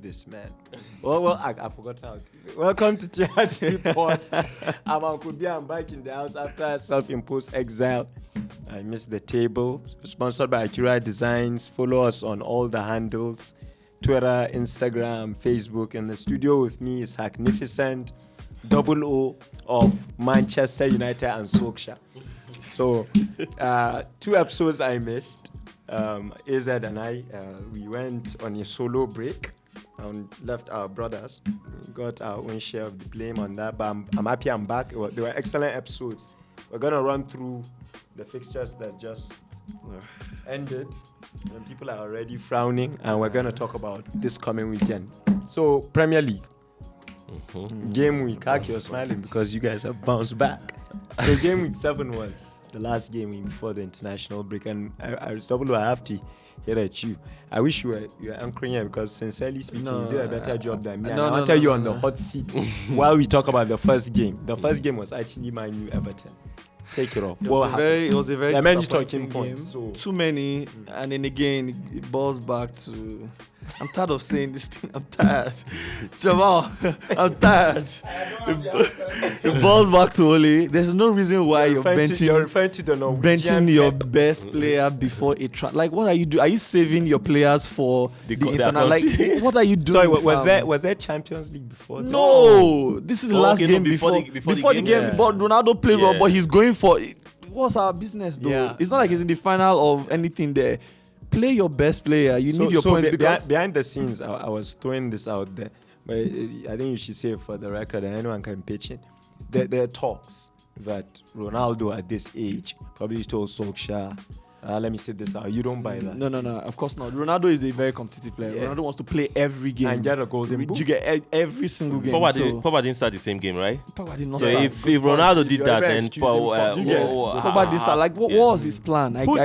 this, man. Well, I forgot how to. Welcome to TRT Pod. I'm Uncle B. I'm back in the house after self-imposed exile. I missed the table. Sponsored by Akira Designs. Follow us on all the handles: Twitter, Instagram, Facebook. In the studio with me is Magnificent, double O of Manchester United and Solskjaer. So, 2 episodes I missed. AZ and I, we went on a solo break and left our brothers. We got our own share of the blame on that, but I'm happy I'm back. They were excellent episodes. We're going to run through the fixtures that just ended, and people are already frowning, and we're going to talk about this coming weekend. So, Premier League. Game week. You're smiling because you guys have bounced back. So, game week 7 was the last game week before the international break, and I have to hear at you. I wish you were anchoring here because, sincerely speaking, you did a better job than me. I want to tell you on the hot seat while we talk about the first game. The first game was actually Man U Everton. Take it off. It was a very disappointing game. So. Too many, and then again it boils back to. I'm tired of saying this thing. I'm tired. Jamal, I'm tired. It boils back to Oli. There's no reason why you're benching your best player before a like, what are you doing? Are you saving your players for the internal? Like, what are you doing? Sorry, was there Champions League before? No, this is the last game before the game. Yeah. But Ronaldo played well, but he's going for. What's our business though? Yeah. It's not like he's in the final of anything there. Play your best player. You need your points because behind the scenes, I was throwing this out there, but I think you should say it for the record, and anyone can pitch it. There are talks that Ronaldo at this age probably told Solskjaer, let me say this out. You don't buy that. No. Of course not. Ronaldo is a very competitive player. Yeah. Ronaldo wants to play every game and get a golden boot. You get every single game. Pogba didn't start the same game, right? Pogba did not so start. if Ronaldo did that, then Pogba did start. Like, what was his plan? Who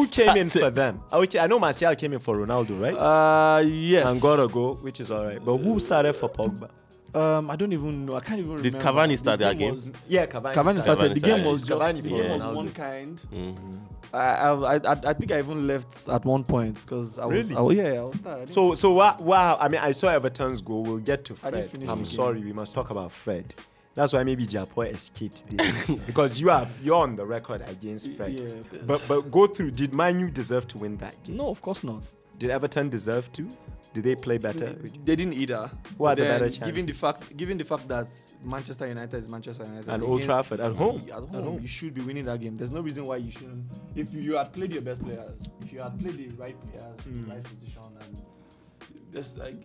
came in for them? I know Martial came in for Ronaldo, right? Yes. And got a goal, which is all right. But who started for Pogba? I don't even know. I can't even remember. Did Cavani start that game? Cavani started. The game was one kind. Mm-hmm. I think I even left at one point because I was tired. So wow. I mean, I saw Everton's goal. We'll get to Fred. I'm sorry, we must talk about Fred. That's why maybe Japo escaped this because you're on the record against Fred. Yeah, but go through. Did Man U deserve to win that game? No, of course not. Did Everton deserve to? Did they play better? They didn't either. What are the better chances? Given the fact that Manchester United is Manchester United and Old Trafford at home, you should be winning that game. There's no reason why you shouldn't. If you had played your best players, if you had played the right players, the right position, and just like.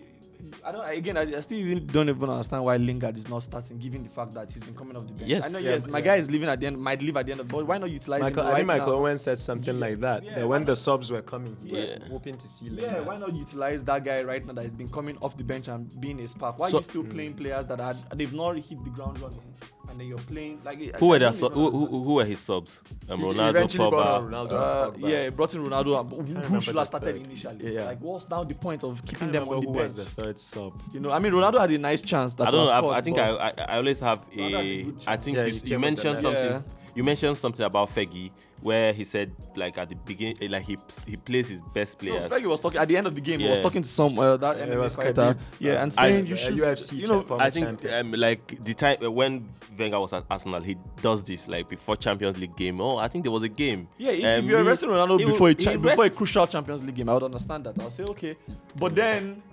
I still even don't even understand why Lingard is not starting, given the fact that he's been coming off the bench. Yes, my guy is leaving at the end, might leave at the end of, but why not utilize him right now? I think Michael Owen said something like that. That when the subs were coming, he was hoping to see Lingard. Yeah, why not utilize that guy right now that has been coming off the bench and being a spark? Why are you still playing players that they've not hit the ground running, and then you're playing like who were his subs? Ronaldo, Pogba. Yeah, brought in Ronaldo. Who should have started initially? Yeah. Like, what's now the point of keeping them on the bench? Was the third sub? You know, I mean, Ronaldo had a nice chance. That I don't know. I think I always have a. I think you mentioned something. Yeah. You mentioned something about Fergie, where he said like at the beginning, like he plays his best players. No, Fergie was talking at the end of the game. He was talking to some that MMA fighter. Yeah, and saying you should UFC. You know, I think like the time when Wenger was at Arsenal, he does this like before Champions League game. Oh, I think there was a game. Yeah, if you're arresting Ronaldo before a crucial Champions League game, I would understand that. I'll say okay, but then.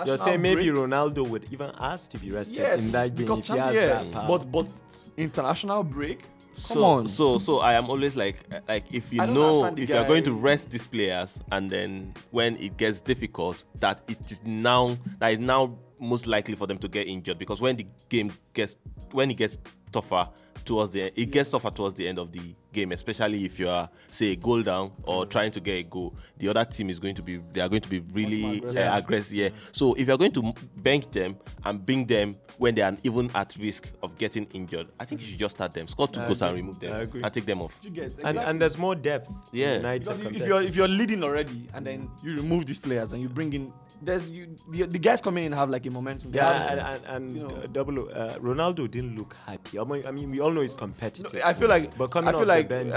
You're saying maybe Ronaldo would even ask to be rested in that game if he has that power. But international break. Come on. So I am always like if you are going to rest these players and then when it gets difficult, that is now most likely for them to get injured because when it gets tougher towards the end, it gets tougher towards the end of the game, especially if you are, say, a goal down or trying to get a goal. The other team is going to be really aggressive. Yeah. So if you're going to bench them and bring them when they are even at risk of getting injured, I think you should just start them, score 2 goals and remove them and take them off. And there's more depth. Yeah. Because if you're leading already and then you remove these players and you bring in the guys coming in have like a momentum. Ronaldo didn't look happy. I mean, we all know he's competitive. I feel like but coming off the bench,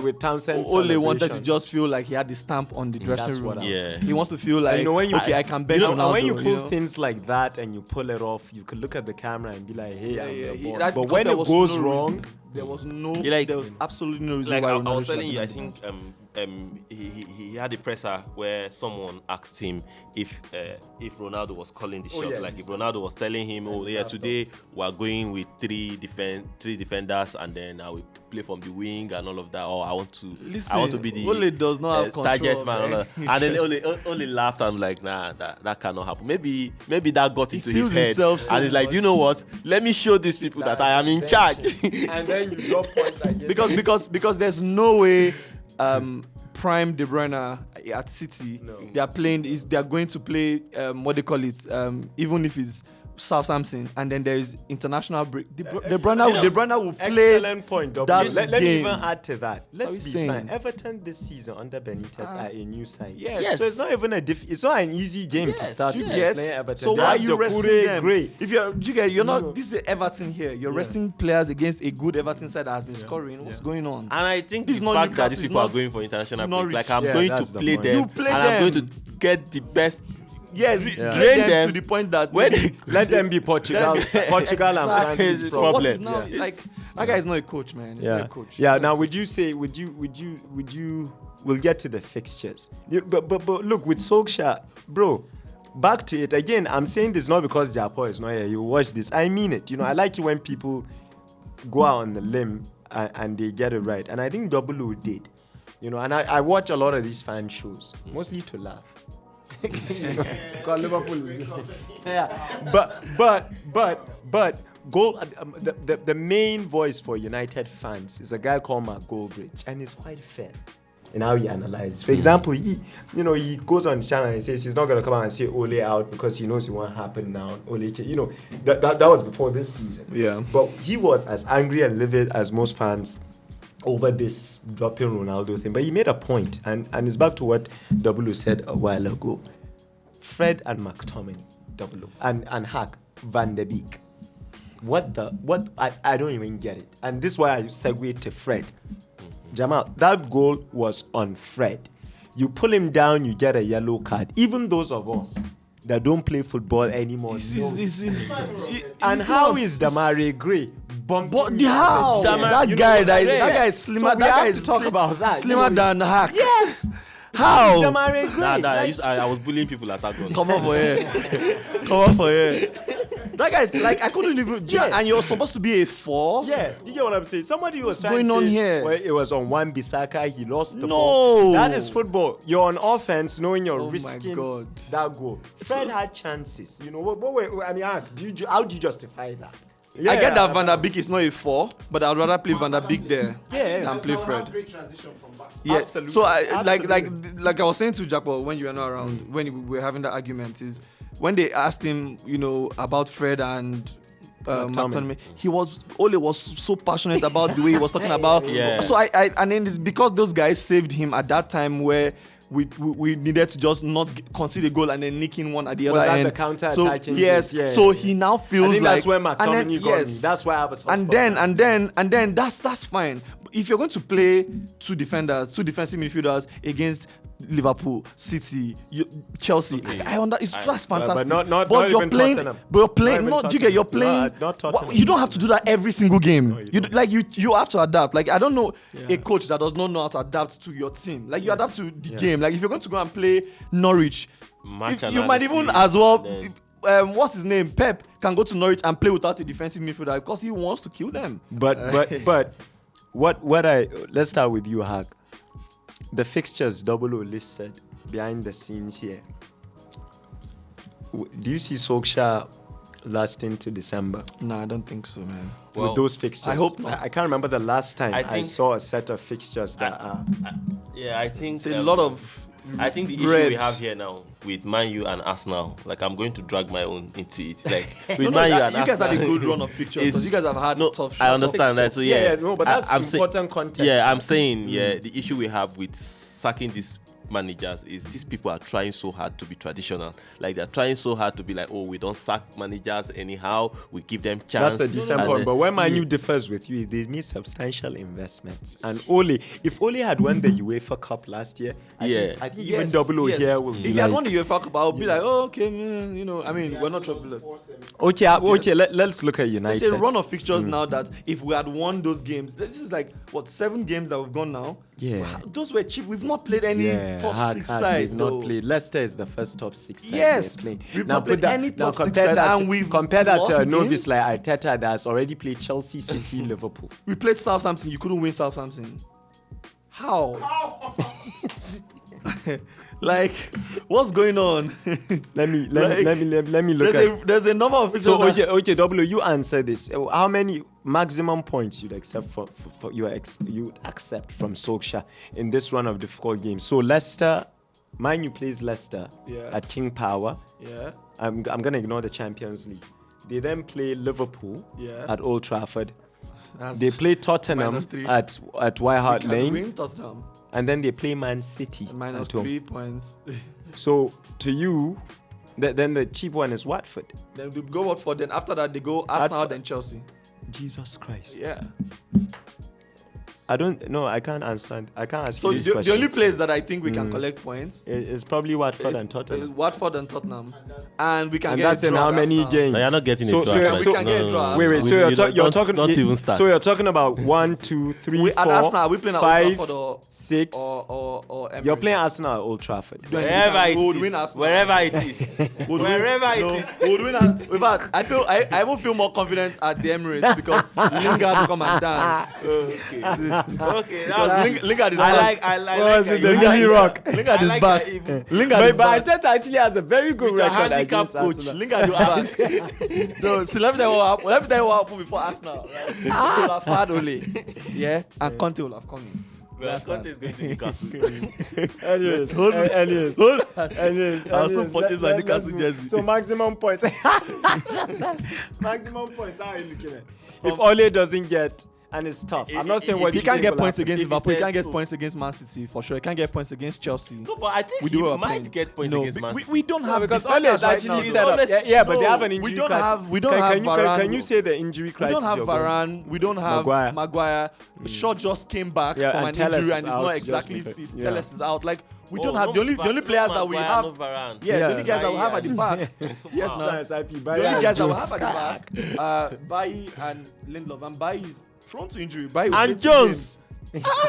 with Townsend, Ole wanted to just feel like he had the stamp on the dressing room. Yes. He wants to feel like, I can bench Ronaldo. When you pull things like that and you pull it off, you could look at the camera and be like, hey, I'm the boss. But when it goes wrong, there was absolutely no reason like why I was telling you, I think he had a presser where someone asked him if Ronaldo was calling the shots. If Ronaldo was telling him, today we are going with three defenders and then I will play from the wing and all of that. Or I want to be the Ole does not have target man. man. And then Ole laughed and like, nah, that cannot happen. Maybe that got into his head, and he's like, you know what? Let me show these people that I am in charge. And then you drop points because there's no way prime De Bruyne at City they are going to play what they call it even if it's Southampton and then there is international break. De Bruyne will play. Excellent point. Let me even add to that. Let's be frank. Everton this season under Benitez are a new side. Yes. So it's not even it's not an easy game to start playing Everton. So why are you resting them? Great. If you're not this is Everton here. You're resting players against a good Everton side that has been scoring. What's going on? And I think this the fact that these people are going for international break, like I'm going to play them, I'm going to get the best. Yes, drain them to the point that let them be Portugal and France's problem. Like that guy is not a coach, man. He's not a coach. Yeah. Now, would you? We'll get to the fixtures. But look, with Solskjaer, bro. Back to it again. I'm saying this not because Japo is not here. You watch this. I mean it. I like it when people go out on the limb and they get it right. And I think W did. And I watch a lot of these fan shows, mostly to laugh. Because Liverpool is but goal. The main voice for United fans is a guy called Mark Goldbridge, and he's quite fair in how he analyzes. For example, he goes on his channel and says he's not going to come out and say Ole out because he knows it won't happen now. Ole, that was before this season. Yeah, but he was as angry and livid as most fans over this dropping Ronaldo thing. But he made a point, and it's back to what W said a while ago. Fred and McTominay, W, and Hack, Van de Beek. I don't even get it. And this is why I segue to Fred. Jamal, that goal was on Fred. You pull him down, you get a yellow card. Even those of us that don't play football anymore. And how is Damare Gray bumping? How? That guy is slimmer. So that guy is talk about that. Slimmer than Hack. Yes. How? Damare Gray. I was bullying people at that goal. Come on for here. That guy's like, I couldn't even. Yeah. And you're supposed to be a 4. Yeah, you get what I'm saying? Somebody was trying to say, on here? Well, it was on Wan-Bissaka, he lost the ball. That is football. You're on offense knowing you're risking that goal. Fred had chances. How do you justify that? Yeah, I get that Van der Beek is not a 4, but I'd rather play Van der Beek there than play Fred. Great transition from back. Yeah, absolutely. So like I was saying to Jackpot when you were not around, when we were having that argument, is when they asked him, about Fred and McTominay, Ole was so passionate about the way he was talking about. Yeah. So I then it's because those guys saved him at that time where we needed to just not concede a goal and then nick in one at the other end. The counter-attacking. So he now feels like that's where McTominay got me. That's why I have a soft spot. And then that's fine. But if you're going to play two defensive midfielders against Liverpool, City, Chelsea, that's fantastic. But you're playing. You're playing. You don't have to do that every single game. No, you have to adapt. Like, I don't know a coach that does not know how to adapt to your team. Like, you adapt to the game. Like, if you're going to go and play Norwich, you might even as well. What's his name? Pep can go to Norwich and play without a defensive midfielder because he wants to kill them. But let's start with you, Hag. The fixtures double listed behind the scenes here. Do you see Solskjaer lasting to December? No, I don't think so, man. With those fixtures, I hope not. I can't remember the last time I saw a set of fixtures that are. I think it's a lot of. I think the issue we have here now with Man U and Arsenal, like I'm going to drag my own into it. Like with Man U and you guys had a good run of fixtures because you guys have had tough shots. I understand that. So but that's important context. Yeah, I'm saying the issue we have with sacking these managers is these people are trying so hard to be traditional. Like they're trying so hard to be like, oh, we don't sack managers anyhow. We give them chance. That's a decent point. But when Man U differs with you, they need substantial investments. And if Ole had won the UEFA Cup last year, I think even Double O here will be if like... If you had won the UEFA Cup, I'll be like, oh, okay, I mean, we're not trouble. Okay, let's look at United. It's a run of fixtures now that if we had won those games, this is like, 7 games that we've gone now? Yeah. Those were cheap. We've not played any top 6 side. We've not played. Leicester is the first top 6 side. Yes. We've not played any top 6 side, and we've compare that to a lost novice games. like Arteta that has already played Chelsea, City, Liverpool. We played Southampton. You couldn't win Southampton. How? Like, what's going on? let me look at. There's a number of So OJW, you answer this. How many maximum points you'd accept you'd accept from Solskjaer in this run of difficult games? So Leicester, Man U plays Leicester at King Power. Yeah. I'm gonna ignore the Champions League. They then play Liverpool at Old Trafford. They play Tottenham at White Hart Lane. Win Tottenham. And then they play Man City. Minus 3 points. So to you, then the cheap one is Watford. Then we go Watford. Then after that they go Arsenal, then Chelsea. Jesus Christ. Yeah. I can't answer. I can't ask so you this question. The only place that I think we can collect points is probably Watford and Tottenham. Watford and Tottenham, and we can and get. That's in how many games? No, you're not getting so, a draw. we can get a draw. Wait. So you're talking. Not even start. So you're talking about 1, 2, 3, 4, Arsenal, we playing 5, at Old 6. or Emirates. You're playing Arsenal at Old Trafford. Wherever it is. We'll win. In fact, I won't feel more confident at the Emirates because Lingard will come and dance. Okay, that was Lingard is I like the mini rock. Lingard is back. But Arteta actually has a very good with a record handicap against coach. Arsenal. Lingard is back. No, so let me tell you what happened before Arsenal. Right? We'll have had Ole, and Conte will have come in. Well, Conte is going to Newcastle. Anyways. I'll soon purchase my Newcastle jersey. So maximum points. Maximum points. How are you looking at? If Ole doesn't get, and it's tough. I'm not saying what he can't get points against Liverpool. He can't get so. points against Man City for sure. He can't get points against Chelsea. No, but I think he might get points against Man City. We don't have because Ole is actually set up. But they have an injury crisis. We don't have Varane. Can you say the injury crisis? We don't have Varane. We don't have Maguire. Shaw just came back from an injury and is not exactly fit. Telles is out. Like we don't have the only players that we have. The only guys that we have at the back. Yes, no. The only guys that we have at the back. Bailly and Lindelof. And Bailly is prone to injury. And Jones.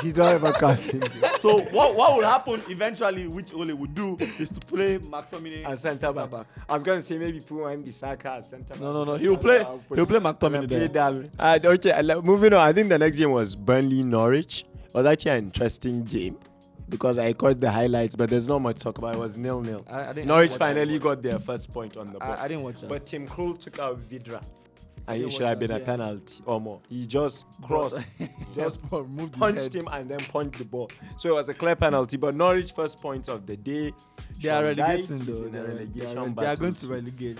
He don't ever cut injury. So what will happen eventually, which Ole would do, is to play McTominay as centre back. I was going to say maybe put Wan-Bissaka as centre back. No. He'll play McTominay there. Okay, moving on. I think the next game was Burnley-Norwich. It was actually an interesting game because I caught the highlights, but there's not much to talk about. It was 0-0. Norwich finally got their first point on the board. I didn't watch that. But Tim Krul took out Vidra. And it should have been a penalty or more. He just crossed, just punched him and then punched the ball. So it was a clear penalty. But Norwich first points of the day. They are relegating though. They are going to relegate.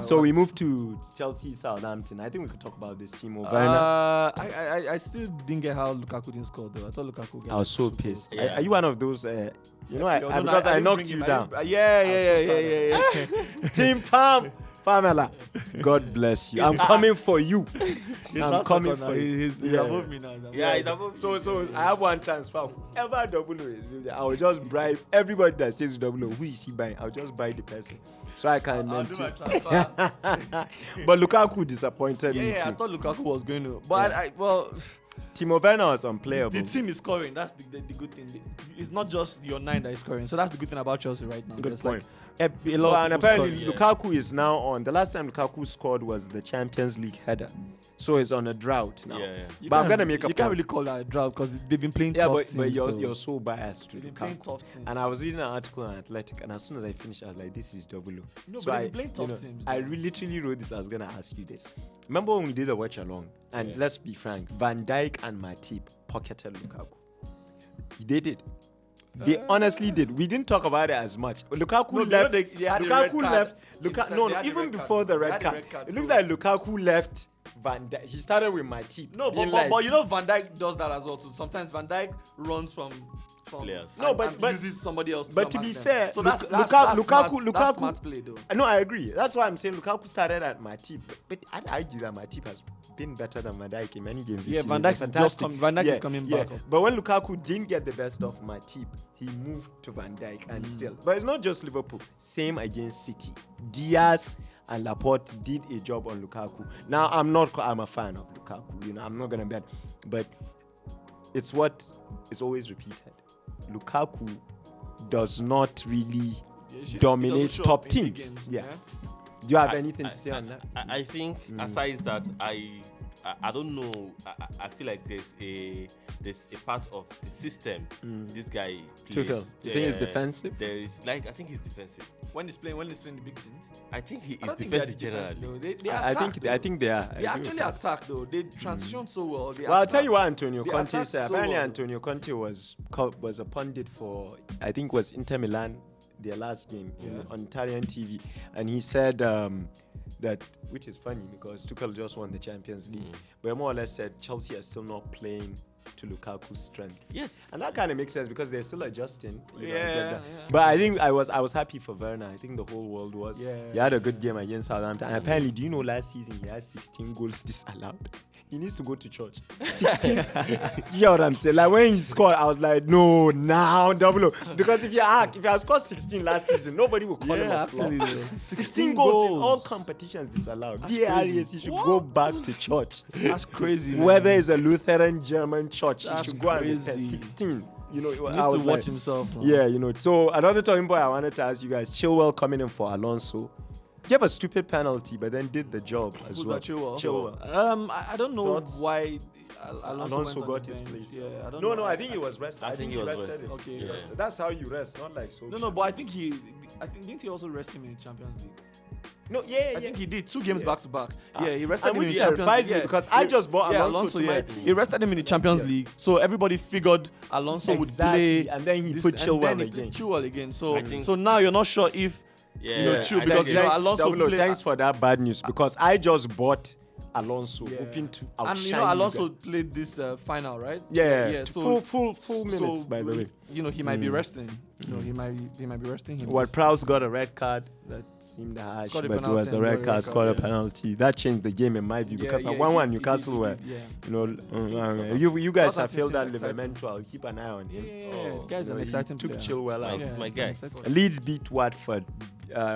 So we move to Chelsea, Southampton. I think we could talk about this team over. I still didn't get how Lukaku didn't score though. I thought Lukaku. I was so pissed. Are you one of those? Because I knocked you down. Yeah. Team Pam. Famela, God bless you. I'm coming for you. I'm coming for you. He's above me now. He's above. So I have one transfer. Whoever double is, I will just bribe everybody that says double. Who is he buying? I'll just buy the person. So I can maintain. But Lukaku disappointed me too. I thought Lukaku was going to. But Timo Werner was unplayable. The team is scoring. That's the good thing. It's not just your 9 that is scoring. So that's the good thing about Chelsea right now. Good point. And apparently Lukaku is now on. The last time Lukaku scored was the Champions League header. So he's on a drought now. But I'm going to make a point. You can't really call that a drought because they've been playing tough teams. But you're so biased to They've been playing tough teams. And I was reading an article on Athletic, and as soon as I finished, I was like, this is double O. No, so but they've been playing tough teams. I literally wrote this. I was going to ask you this. Remember when we did the watch along? And let's be frank, Van Dijk and Matip pocketed Lukaku. They did. They honestly did. We didn't talk about it as much. Lukaku left. Lukaku left. Even before the red card, it looks like Lukaku left Van Dijk. He started with Matip. No, but you know Van Dijk does that as well too. Sometimes Van Dijk runs from players. And uses somebody else. But to be fair, so that's Lukaku. smart play though. No, I agree. That's why I'm saying Lukaku started at Matip. But I'd argue that Matip has been better than Van Dijk in many games. Yeah, Van Dijk is coming back. But when Lukaku didn't get the best of Matip, he moved to Van Dijk and still. But it's not just Liverpool. Same against City. Diaz and Laporte did a job on Lukaku. Now I'm a fan of Lukaku. You know, I'm not gonna bet, but it's what is always repeated. Lukaku does not really dominate top teams. Games, yeah. Do you have anything to say on that? I think aside that, I don't know. I feel like there's a part of the system this guy plays. Tuchel. You think he's defensive? There is I think he's defensive. When he's playing the big teams. I think he is defensive generally. I think they are. They actually attack though. They transition so well. Well, I'll tell you what Antonio Conte said. Apparently, Antonio Conte was a pundit for, I think, was Inter Milan, their last game on Italian TV, and he said that, which is funny because Tuchel just won the Champions League, but more or less said Chelsea are still not playing to Lukaku's strengths. Yes, and that kind of makes sense because they're still adjusting. Yeah. But I think I was happy for Werner. I think the whole world was. Yeah. He had a good game against Southampton. And apparently, do you know last season he had 16 goals disallowed? He needs to go to church. 16. You know what I'm saying? Like when he scored, I was like, no, now double. Because if you had scored 16 last season, nobody will call him a flop. 16 goals in all competitions disallowed. VAR, he should go back to church. That's crazy. Whether it's a Lutheran German church, That's he should go and crazy. test 16. You know, He needs to watch himself. Man. Yeah, you know. So another talking point I wanted to ask you guys: Chilwell coming in for Alonso. Gave a stupid penalty, but then did the job as Who's well. that, Chilwell? Chilwell. I don't know Thoughts? why Alonso went got on his the bench. place. Yeah, I don't No, know. I think he was rested. I think he was rested rested. him. Okay, Yeah. rested. That's how you rest, not like so. No, but I think didn't he also rest him in the Champions League? No, yeah. I think he did 2 games back to back. Yeah, he And rested him in the which Champions terrifies League. me because I just bought Alonso to my yeah. team. He rested him in the Champions League, so everybody figured Alonso would play, and then he this- put and Chilwell then he again. put Chilwell again. So, I think- so now you're not sure if because Alonso played. Thanks for that bad news because I just bought Alonso, Yeah. hoping to And outshine you know, Alonso you guys. played this final, right? Yeah. So Full minutes, by the way. You know, he might be resting. You know, he might be resting him. Well, Prowse got a red card that seemed harsh, Scored a but it penalty was a and got red card, scored a yeah. penalty. That changed the game in my view because at 1-1 Newcastle were, you know, you guys have failed that Liverpool. I'll keep an eye on him. Yeah. Guy's You an know, exciting he took player. Chilwell out. Yeah, my he's guy. an exciting player. Leeds beat Watford.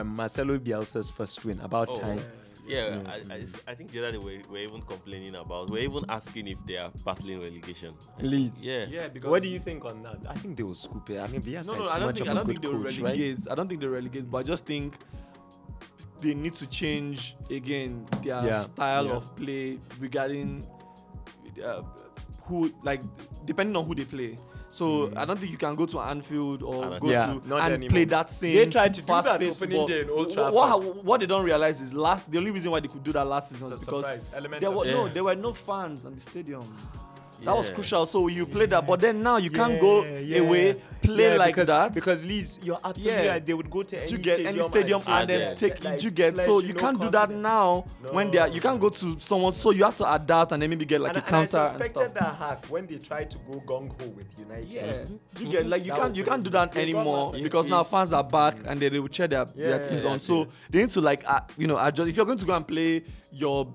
Marcelo Bielsa's first win. About time. Yeah, I think the other day we're even complaining about. We're even asking if they are battling relegation. Leeds. Yeah. Because What do you think on that? I think they will scoop it. I mean, Bielsa is too much of a good coach, right? I don't think they relegate, but I just think they need to change again their style of play regarding who, like, depending on who they play. So I don't think you can go to Anfield or go Yeah, to not and anymore. play that same. They tried to do that fast-paced opening football. day in Old Trafford. What they don't realize is the only reason why they could do that last season It's is a because surprise element there of was surprise. there were no fans on the stadium. That was Yeah. crucial. So you played that, but then now you can't go away, play like that. Because Leeds, you're absolutely Yeah. right. They would go to any You get any stadium and then take like, you get pledge, so you you know, can't do that confidence. now when No. you can't go to someone, so you have to adapt and then maybe get like a And I counter and suspected stuff. that hack when they tried to go gung ho with United. Yeah, you get like you That can't do that they got anymore us. because now fans are back and they will cheer their teams on. So they need to like adjust. If you're going to go and play your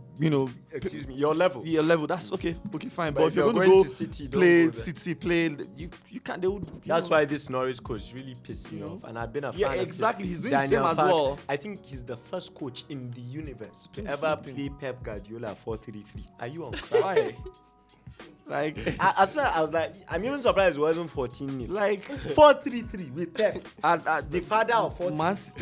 Excuse me, your level. that's okay fine. But But if you're if going you're going to to City, don't play go there. City, you can't. They would. That's why this Norwich coach really pissed me off, and I've been a fan Yeah, of his. exactly. He's doing the Daniel same as Farke. well. I think he's the first coach in the universe to Doing the ever same play Pep Guardiola 4-3-3. Are you on Why? Like, I swear, I was like, I'm even surprised it wasn't 14-0. like 4-3-3 with Pep. The father of 4 Mans.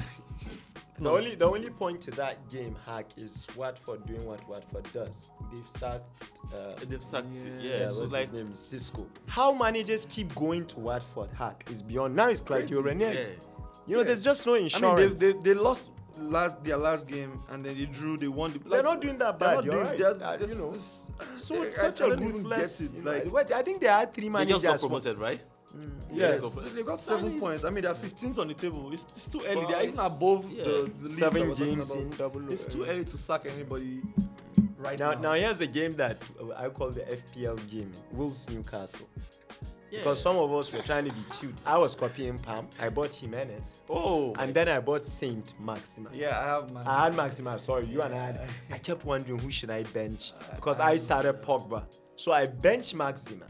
The only point to that game hack is Watford doing what Watford does. They've sacked. So What's like his name? Cisco. How managers keep going to Watford hack is beyond. Now it's Claudio Ranieri. yeah. You know, there's just no I mean, insurance. they lost their last game and then they drew. They won. They're not doing that bad. You're right. There's, You know, so it's such a don't even ruthless. get it. You know, Like, what, I think they had 3 They just got managers. promoted, right? yeah, Yeah. they got 7 points. I mean, they're 15th on the table. It's too early. But They're even it's- above yeah. the league that 7 we're talking games about. in double. It's too early to sack anybody. right Now here's a game that I call the FPL game, Wolves Newcastle. Because some of us were trying to be cute. I was copying Pam. I bought Jimenez. And then I bought Saint Maxima. Yeah, I had Maxima. Sorry, you and I had. I kept wondering who should I bench because I started Pogba. So I benched Maxima,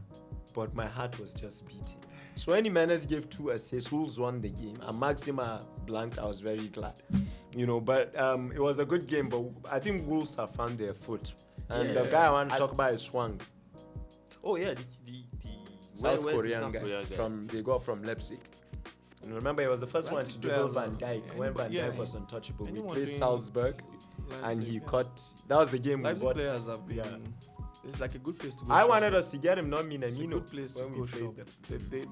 but my heart was just beating. So when Jimenez gave 2 assists, Wolves won the game, and Maxima blanked. I was very glad, But it was a good game. But I think Wolves have found their foot. And the guy I want to talk about is Swang. Oh yeah, the South Korean guy they got from Leipzig. And remember, he was the first one to dribble Van Dijk when Van Dijk was untouchable. We played Salzburg, and he caught. That was the game we bought. Players have been. It's like a good place to go. I wanted us to get him, not Minamino. It's a good place to go shop.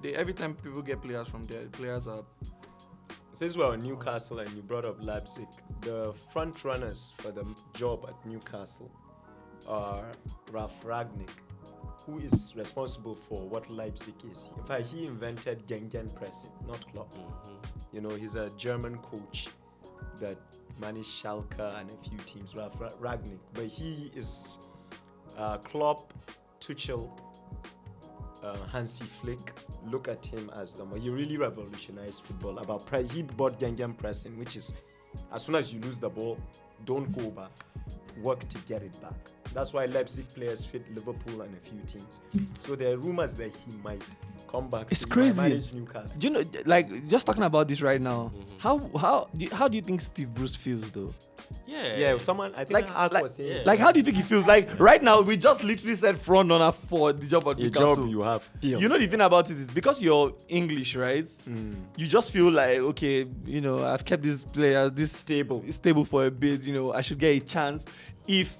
They every time people get players from there, players are. Since we're on Newcastle and you brought up Leipzig, the front runners for the job at Newcastle are Ralf Ragnick, who is responsible for what Leipzig is. In fact, he invented Gengen pressing, not Klopp. He's a German coach that managed Schalke and a few teams, Ralf Ragnick. But he is Klopp, Tuchel, Hansi Flick. Look at him as he really revolutionized football. He bought Gengen pressing, which is as soon as you lose the ball, don't go back, work to get it back. That's why Leipzig players fit Liverpool and a few teams. So there are rumors that he might come back. It's crazy. Manage Newcastle. Do you know, like, just talking about this right now, how do you think Steve Bruce feels though? Yeah. Someone I think was saying. Like, how do you think he feels? Like right now, we just literally said front runner for the job at Newcastle. Job you have. You know the thing about it is because you're English, right? You just feel like, okay, I've kept these players this stable for a bit. I should get a chance if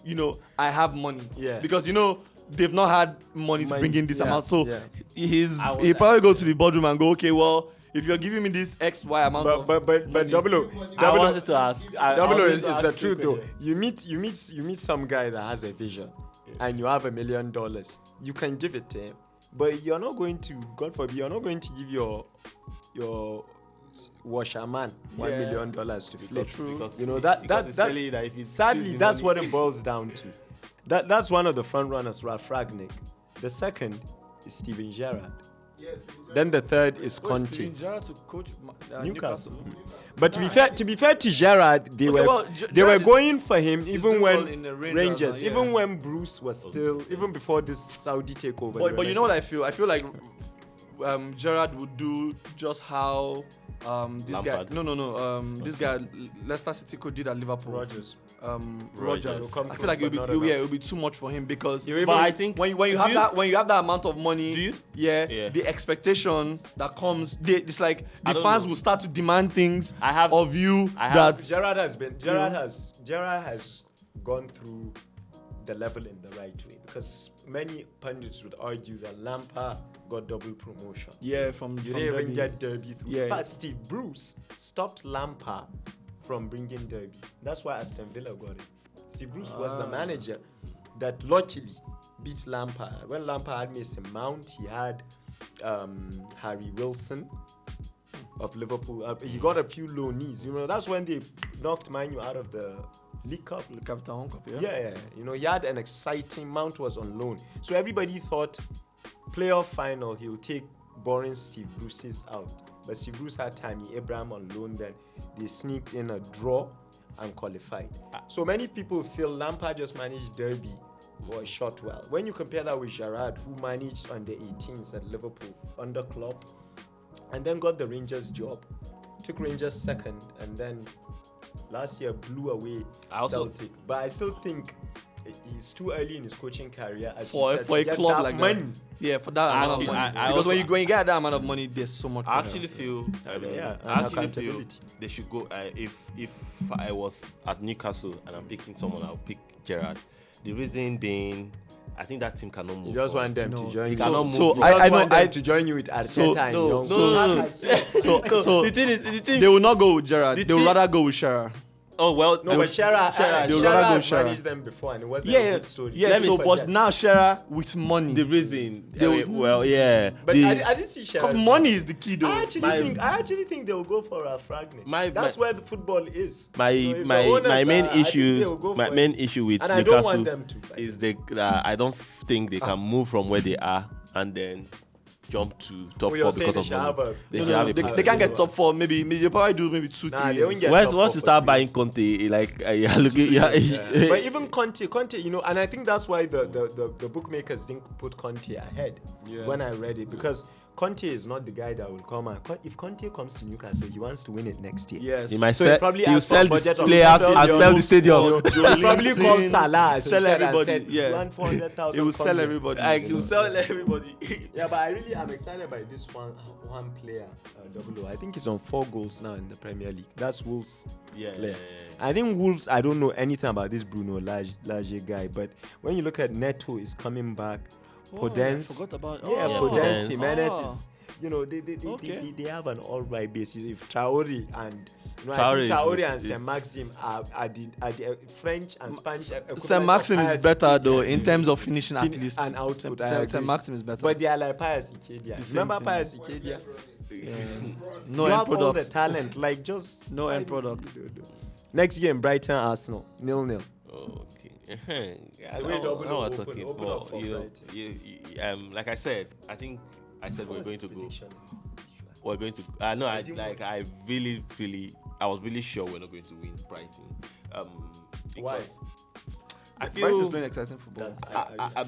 I have money. Yeah. Because they've not had money to bring in this amount, so he probably go to the boardroom and go, okay, well, if you're giving me this XY amount but Double O wanted to ask. Double O is the truth though. You meet some guy that has a vision, and you have $1 million. You can give it to him, but you're not going to, God forbid, you're not going to give your washerman $1 million to flip. Sadly, that's what it boils down to. That's one of the front runners, Ralf Ragnick. The second is Steven Gerrard. Yes, then the third is Conte. Steven Gerrard to coach Newcastle. But to be fair to Gerrard, they were going for him even when Rangers, even when Bruce was still, even before this Saudi takeover. But you know what I feel? I feel like Gerrard would do just how this Lampard. guy this guy Leicester City coach did at Liverpool. Rodgers. I feel like it would be too much for him because but I think when you have that amount of money, the expectation that comes, it's like the fans will start to demand things of you. Gerrard has gone through the level in the right way, because many pundits would argue that Lampard got double promotion. You didn't even get Derby through. In fact, Steve Bruce stopped Lampard from bringing Derby. That's why Aston Villa got it. Steve Bruce was the manager that luckily beat Lampard. When Lampard had Mason Mount, he had Harry Wilson of Liverpool. He got a few loanees. That's when they knocked Man U out of the League Cup. Yeah. He had an exciting. Mount was on loan, so everybody thought playoff final he'll take boring Steve Bruce's out. But Steve Bruce had Tammy Abraham on loan. Then they sneaked in a draw and qualified. So many people feel Lampard just managed Derby for a short while. When you compare that with Gerrard, who managed under 18s at Liverpool under Klopp, and then got the Rangers job, took Rangers second, and then last year blew away Celtic. But I still think he's too early in his coaching career for a club like money. Yeah, for that amount of money. Because when you get that amount of money, there's so much. I actually feel they should go. If I was at Newcastle and I'm picking someone, I'll pick Gerrard. The reason being, I think that team cannot move. You just want them to join you. I want them to join you with Arteta. So the thing is, they will not go with Gerrard. They would rather go with Shearer. Oh well, No, but Shearer they would rather go has Shearer. managed them before, and it wasn't a good story. Yeah. Let me So, forget. but now Shearer with money. the reason. They Well, yeah. But I didn't see Shearer. Because money is the key, though. I actually think they will go for a fragment. That's where the football is. My main issue with and I don't Newcastle want them to. is I don't think they can move from where they are and then jump to top 4 because of money. They should have a They can't get top 4. Maybe they probably do maybe 2, 3 years. Once you start buying Conte, like you're looking, But even Conte, and I think that's why the bookmakers didn't put Conte ahead when I read it, because Conte is not the guy that will come out. If Conte comes to Newcastle, he wants to win it next year. Yes. He might So he'll sell the players and sell the stadium. He'll probably call Salah, sell everybody. You want 400,000. He will sell everybody. He'll sell everybody. Yeah, but I really am excited by this one player, 00. I think he's on 4 goals now in the Premier League. That's Wolves' player. I think Wolves, I don't know anything about this Bruno Lage guy, but when you look at Neto is coming back, Podence. I forgot about Podence, Jimenez is, they have an alright basis. If Traore and Traore and Saint Maxim are the French and Spanish. Saint Maxim is better though in terms of finishing at least. And output. Saint Maxim is better. But they are like Pius Ikedia. Remember Pius Ikedia? No you end have all the product. talent, like just No end product. Next game, Brighton Arsenal 0-0. Okay. I way know Double what open talking up about. for Like I said, I think I said we're going to go. Prediction? We're going to. I was really sure we're not going to win Brighton. Why? I Brighton is feel playing exciting football.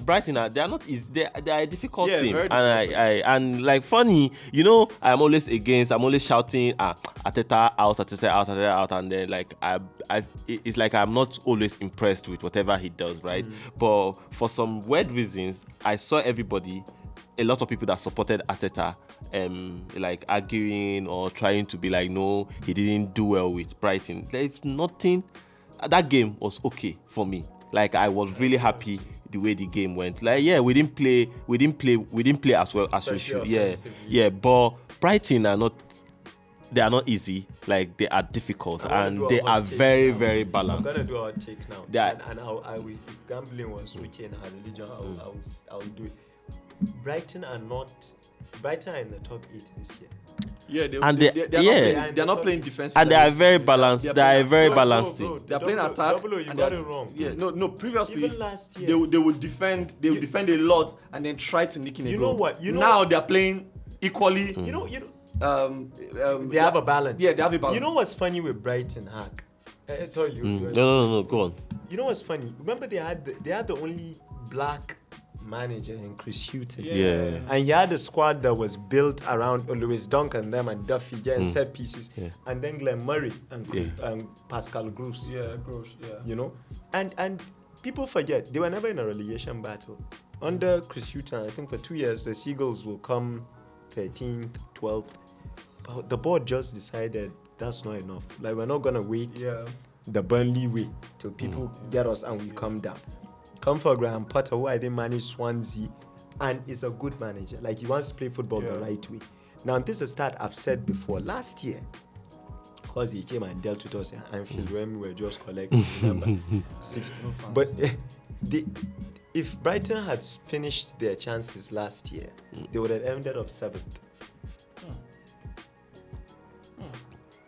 Brighton they are not easy. They are a difficult team, very and like funny, I'm always shouting Arteta out, and then like it's like I'm not always impressed with whatever he does, right? But for some weird reasons, I saw a lot of people that supported Arteta like arguing or trying to be like, no, he didn't do well with Brighton. There's nothing. That game was okay for me. Like I was really happy the way the game went. Like we didn't play as well as we should. Yeah. But Brighton are not easy. Like they are difficult and they are very, very balanced. I'm gonna do our take now. And I will, if gambling was okay in our religion, I will do it. Brighton are in the top 8 this year. Yeah, they're not playing defensive. And they are very balanced. They are a very balanced team. They're playing attack. You got it wrong. Yeah, no. Previously, even last year, they would defend. They would defend a lot and then try to nick in a goal. You know what? Now they're playing equally. You know. They have a balance. Yeah, they have a balance. You know what's funny with Brighton, Hack? Sorry, you. No. Go on. You know what's funny? Remember they had the only black manager in Chris Hughton. Yeah. And he had a squad that was built around Lewis Dunk and them and Duffy getting set pieces. Yeah. And then Glenn Murray and Pascal Gross. Yeah, Gross, yeah. You know? And people forget, they were never in a relegation battle. Under Chris Hughton, I think for 2 years, the Seagulls will come 13th, 12th. But the board just decided that's not enough. Like, we're not going to wait the Burnley way till people get us and we come down. Come for Graham Potter, who I think managed Swansea and is a good manager. Like, he wants to play football the right way. Now, this is a start I've said before. Last year, because he came and dealt with us in Anfield when we were just collecting, remember? 6. But if Brighton had finished their chances last year, they would have ended up 7th.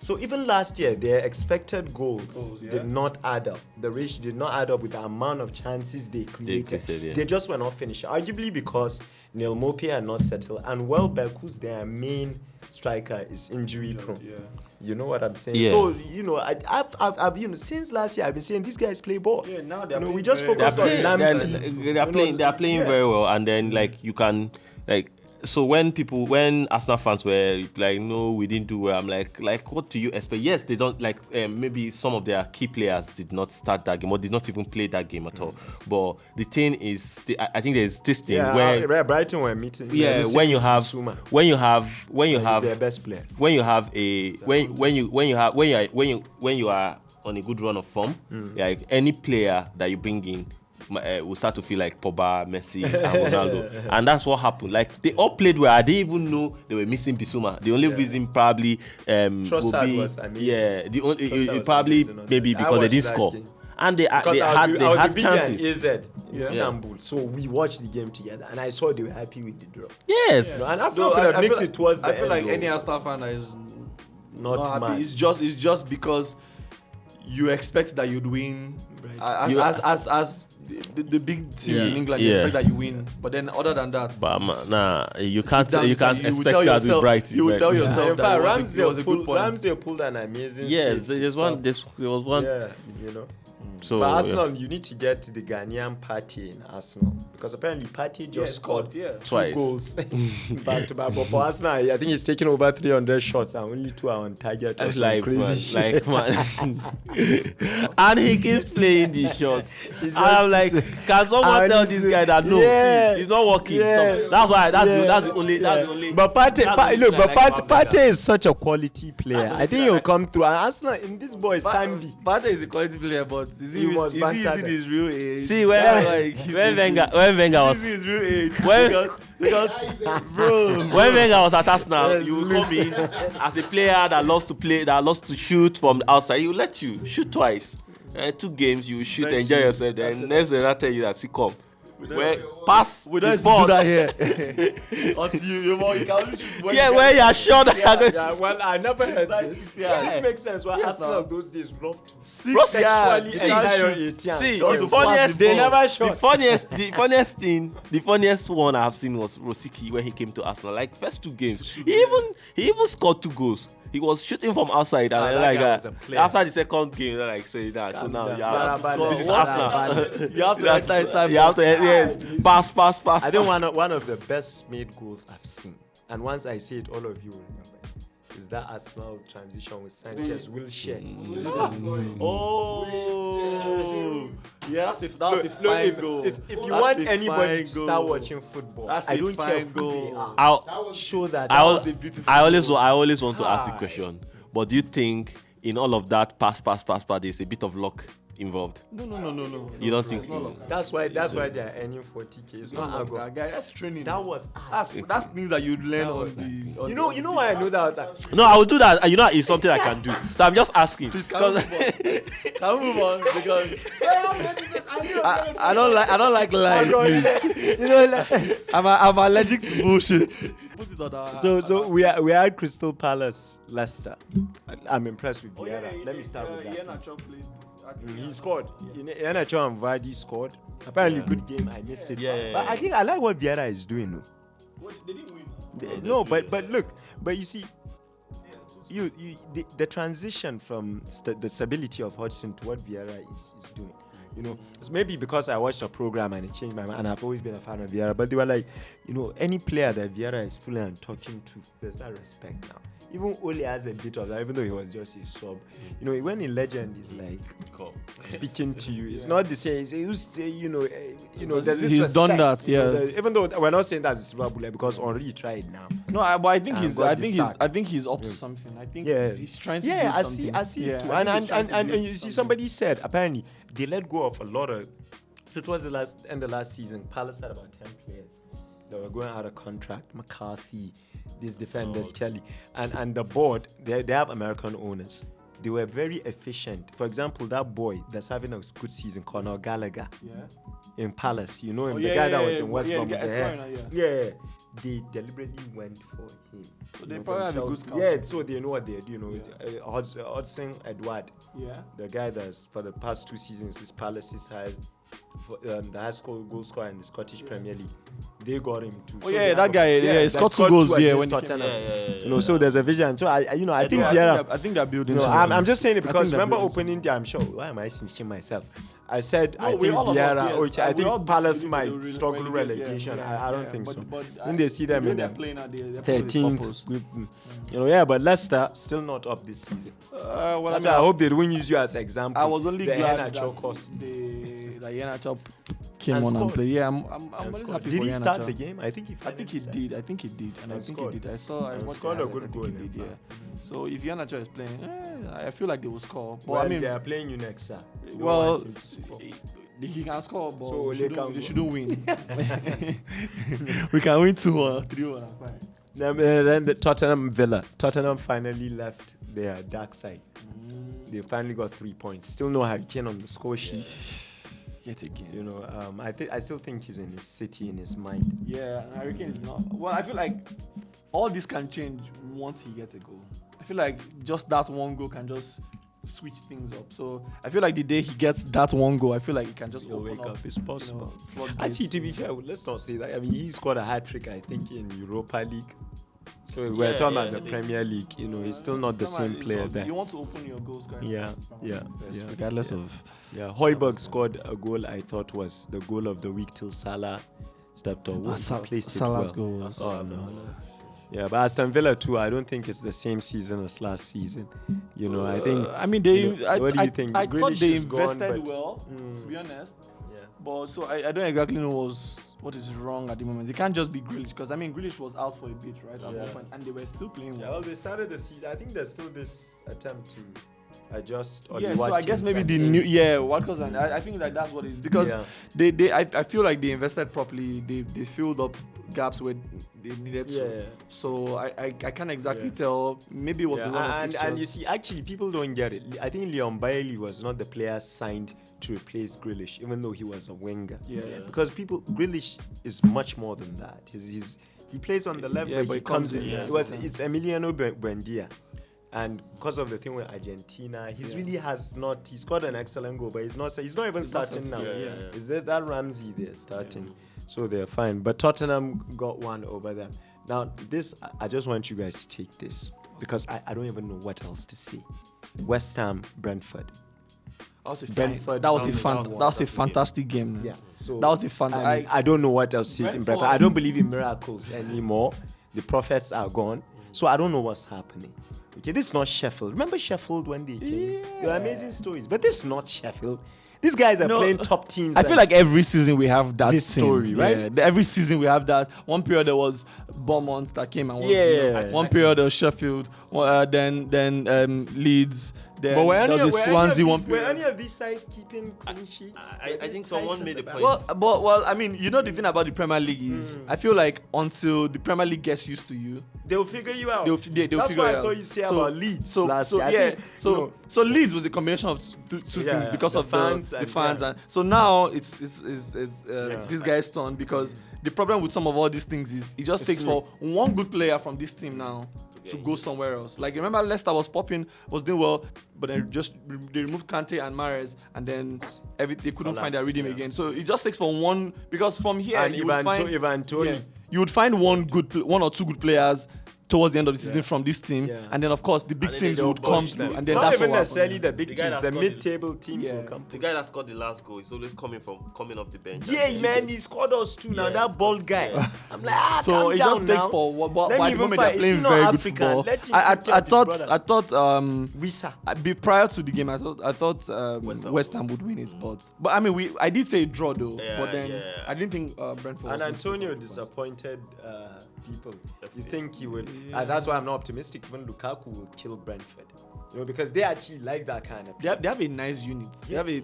So even last year, their expected goals did not add up. The ratio did not add up with the amount of chances they created. They just were not finished. Arguably because Neil Mopey are not settled, and Welbeck, who's their main striker, is injury prone. Yeah. You know what I'm saying? Yeah. So I've since last year I've been saying these guys play ball. Yeah, now they're we just focused on Lamptey. They are playing very well, and then like you can like. So when Arsenal fans were like, no, we didn't do well, I'm like, what do you expect? Yes, they don't like. Maybe some of their key players did not start that game or did not even play that game at all. But the thing is, I think there's this thing where Brighton were meeting. Yeah, when you have their best player. When you have when you are on a good run of form, like any player that you bring in will start to feel like Pogba, Messi, and Ronaldo, and that's what happened. Like they all played well. I didn't even know they were missing Bissouma. The only reason probably Trossard was amazing. Yeah, the only probably maybe because they didn't score. Game. And they had chances. AZ in Istanbul, so we watched the game together, and I saw they were happy with the draw. Yes, and Arsenal could have nicked it towards the end. I feel like any Arsenal fan that is not happy. Mad. It's just because you expect that you'd win. Right. As the big teams in England, you expect that you win. But then other than that, you can't expect that with Brighton. You will tell yourself in that fact, Ramsdale pulled an amazing save. There was one. Yeah, you know. So, but Arsenal, you need to get the Ghanaian party in Arsenal because apparently Partey just scored twice. 2 goals back to back. But for Arsenal, I think he's taking over 300 shots and only 2 are on target. It's like crazy, man. And he keeps playing these shots. And I'm like, can someone tell this guy that no, see, he's not working. Yeah. That's why. That's the only. But Partey is such a quality player. I think he'll come through. And Arsenal in this boy Sambi. Partey is a quality player, but is he using his real age? See when Wenger was his real age. Because bro, when Wenger was at Arsenal, you will come in as a player that loves to shoot from the outside. He will let you shoot twice. 2 games you will shoot, enjoy yourself. Then next day I tell you that come. Pass we the don't ball. do that here. Until you can only shoot when you're sure that well, I never heard this. Yeah. It makes sense. Why Arsenal those days love to sexually See, the funniest one I've seen was Rosicky when he came to Arsenal. Like first 2 games, he even scored 2 goals. He was shooting from outside, and after the second game, like say that. So now you have to score. This is Arsenal. You have to exercise. You have to pass. I think one of the best made goals I've seen, and once I say it, all of you will remember. Is that Arsenal transition with Sanchez Wilshere? Oh, yeah, that's a fine goal. If you want anybody to start watching football, I don't care who they are. I'll show that. I always want to ask the question. But do you think in all of that pass, there's a bit of luck involved? No. You don't think so? That's why they are earning 40K. It's not guy. That's training. That's things that you learn on the. You know why I know that was no, I will do that. You know, it's something I can do. So I'm just asking. Please can we move on because I don't like lies. You know, I'm allergic to bullshit. Put it on our, so we are at Crystal Palace, Leicester. I'm impressed with Vieira. Let me start with that. He scored. Iheanacho and Vardy scored. Apparently, good game. I missed it. But I think I like what Vieira is doing. They didn't win. No, but look, you see, the transition from the stability of Hodgson to what Vieira is doing. You know, it's maybe because I watched a program and it changed my mind, and I've always been a fan of Vieira. But they were like, you know, any player that Vieira is pulling and talking to, there's that respect now. Even Ole has a bit of that, even though he was just a sub. You know, when in Legend, he's like speaking to you. It's not the same. He used to say, you know, there's this he's respect, done that, yeah. Even though we're not saying that's Silver Bullet because Henry tried now. No, but I think he's up to something. I think he's trying to do something. I see it too. And you see, somebody said apparently they let go of a lot of. So it was the end of last season. Palace had about 10 players that were going out of contract. McCarthy, these defenders, Kelly, and the board. They have American owners. They were very efficient. For example, that boy that's having a good season, Conor Gallagher, in Palace. You know him, the guy that was in West Brom. They deliberately went for him. So they probably have a good scout. Yeah, so they know what they do. You know, Hudson Edward, the guy that's for the past 2 seasons is Palace's high. The highest goal scorer in the Scottish Premier League, they got him too. Oh so that guy, he scored 2 goals when Tottenham. You know, so there's a vision. So I think I think they're building. No, I'm just saying it because remember opening day. I'm sure. Why am I cinching myself? I said I think Vieira. I think Palace might struggle relegation. I don't think so. Then they see them in the 13th group. You know, but Leicester still not up this season. I hope they don't use you as example. I was only glad that Iheanacho came And on scored. and played. Yeah, I'm always Scored. happy Did for he start Iheanacho. the game? I think he I think he did. And I think scored. he did. I And watched scored the a good highlights. I goal, think he in did. Yeah. fact. So if Iheanacho is playing, I feel like they will score. But Well, I mean, they are playing you next, sir. You don't well, want him to score. he can score, but So we they shouldn't win. We can win 2-1, 3-1, and 5. Then the Tottenham Villa. Tottenham finally left their dark side. They finally got 3 points. Still no Harry Kane on the score sheet. Yet again. You know, I still think he's in his city, in his mind. Yeah, Harry Kane is not. Well, I feel like all this can change once he gets a goal. I feel like just that one goal can just switch things up. So I feel like the day he gets that one goal, I feel like he can just He'll open wake up. It's you know, possible. floodgates. Actually, to be fair, let's not say that. I mean, he scored a hat trick, I think, in Europa League. So we're talking about the Premier League. You know, he's still not the same player there. You want to open your goals, guys. Yeah. Regardless of. Yeah, Højbjerg scored a goal I thought was the goal of the week till Salah stepped on. Placed Salah's it well. goal was. Oh, no. Yeah, but Aston Villa too, I don't think it's the same season as last season. You know, I think. I mean, they. You know, what do you think? I thought Grealish they is gone, invested but- well, to be honest. Yeah. But so I don't exactly know what is wrong at the moment. It can't just be Grealish, because I mean Grealish was out for a bit, right? At one point, and they were still playing Yeah, well. well, they started the season. I think there's still this attempt to adjust. Yeah, so I guess maybe the new Watkins, and I think like that's what it is, because I feel like they invested properly. They filled up gaps where they needed to. Yeah. So I can't exactly tell. Maybe it was the run of fixtures. and you see, actually, people don't get it. I think Leon Bailey was not the player signed to replace Grealish, even though he was a winger. Yeah. Because Grealish is much more than that. He plays on the left, Yeah, but he comes in. yeah, It's Emiliano Buendia. And because of the thing with Argentina, he scored an excellent goal, but he's not even starting now. Is that Ramsey there starting? Yeah. So they're fine. But Tottenham got one over them. Now, I just want you guys to take this, because I don't even know what else to say. West Ham, Brentford. That was a fantastic game. Man. Yeah. So that was a fantastic. I don't know what else to say in Brentford. I don't believe in miracles anymore. The prophets are gone. So I don't know what's happening. Okay, this is not Sheffield. Remember Sheffield when they came? They were amazing stories. But this is not Sheffield. These guys are playing top teams. I feel like every season we have that this story, right? Yeah, every season we have that. One period there was Beaumont that came and was, one period there was Sheffield, then Leeds. Then But were any of these sides keeping clean sheets? I think someone made a point. Well, I mean, you know the thing about the Premier League is, I feel like until the Premier League gets used to you, they'll figure you out. They'll That's figure what it I out. thought you say about Leeds last year. I think, So Leeds was a combination of two things because of the fans, and so now it's this guy's turn, because the problem with some of all these things is it just takes for one good player from this team now to go somewhere else. Like, remember Leicester was doing well, but then they removed Kante and Mahrez, and then they couldn't find their rhythm again. So it just takes for one, because from here and you would find one or two good players towards the end of the season from this team, and then of course the big teams would come through, and then not that's even what necessarily happened. the big teams, the mid-table teams will come. The guy that scored the last goal is always coming off the bench. Yeah, man, he scored us too now. That bald guy. I'm like, so it just takes for by the moment they're playing very good football. I thought Wissa. Prior to the game, I thought West Ham would win it, but I mean I did say draw though, but then I didn't think Brentford. And Antonio disappointed people. You think he would? That's why I'm not optimistic. Even Lukaku will kill Brentford, because they actually like that kind of player. They have a nice unit. They have a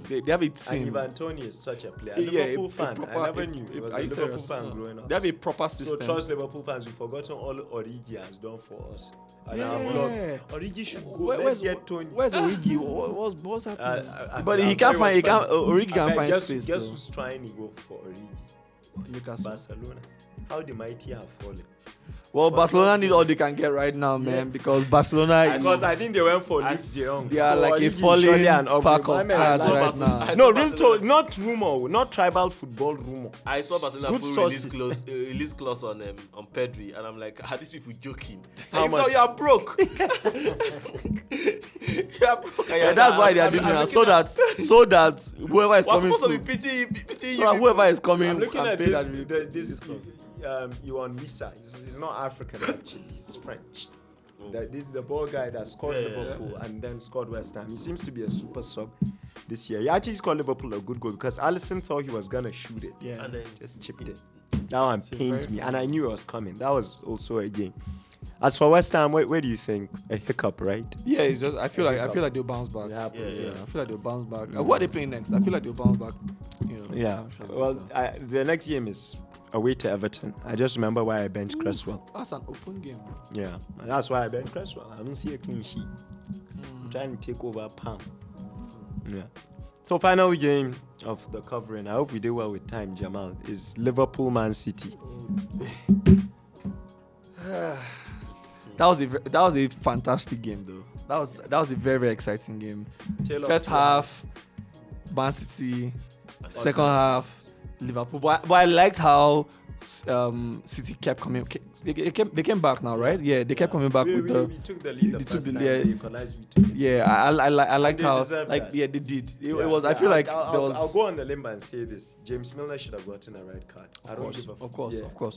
team. And Ivan Toney is such a player. Liverpool fan. I never knew he was a Liverpool fan growing up. They have a proper system. So trust Liverpool fans. We've forgotten all Origi has done for us. And our vlogs. Origi should go. Let's get Tony. Where's Origi? What's happening? But he can't find. Origi can't find space. Guess who's trying to go for Origi? Newcastle. Barcelona. How the mighty have fallen. Well, Barcelona need all they can get right now, man, because Barcelona because I think they went for Luke de Jong. They are like a falling pack of cards right now. No, real talk, not rumor, not tribal football rumor. I saw Barcelona release clause on Pedri, and I'm like, are these people joking? How much? You are broke. That's why they are doing it, so that whoever is coming supposed to be pity so whoever is coming, I'm looking at this Yuan Wissa. He's not African actually. He's French. This is the ball guy that scored Liverpool and then scored West Ham. He seems to be a super sub. this year. He actually scored Liverpool a good goal because Alisson thought he was gonna shoot it. Yeah. And then Just chipped it. That one pained very me, and I knew it was coming. That was also a game. As for West Ham, where do you think? A hiccup, right? Yeah, it's just I feel like they'll bounce back. Yeah, I feel like they'll bounce back. Who are they playing next? I feel like they'll bounce back. Yeah. Well, the next game is away to Everton. I just remember why I benched Cresswell. That's an open game. Yeah, that's why I benched Cresswell. I don't see a clean sheet. I'm trying to take over Palm. Yeah. So final game of the covering. I hope we did well with time, Jamal. Is Liverpool Man City. That was a fantastic game though. That was a very, very exciting game. First half, Man City. Second half, Liverpool. But I liked how City kept coming. They came back now, right? Yeah, they kept coming back we took the lead. They equalized. We took it. Yeah, I liked how that. they did. It was. I feel like I'll go on the limb and say this: James Milner should have gotten a red card. Of course.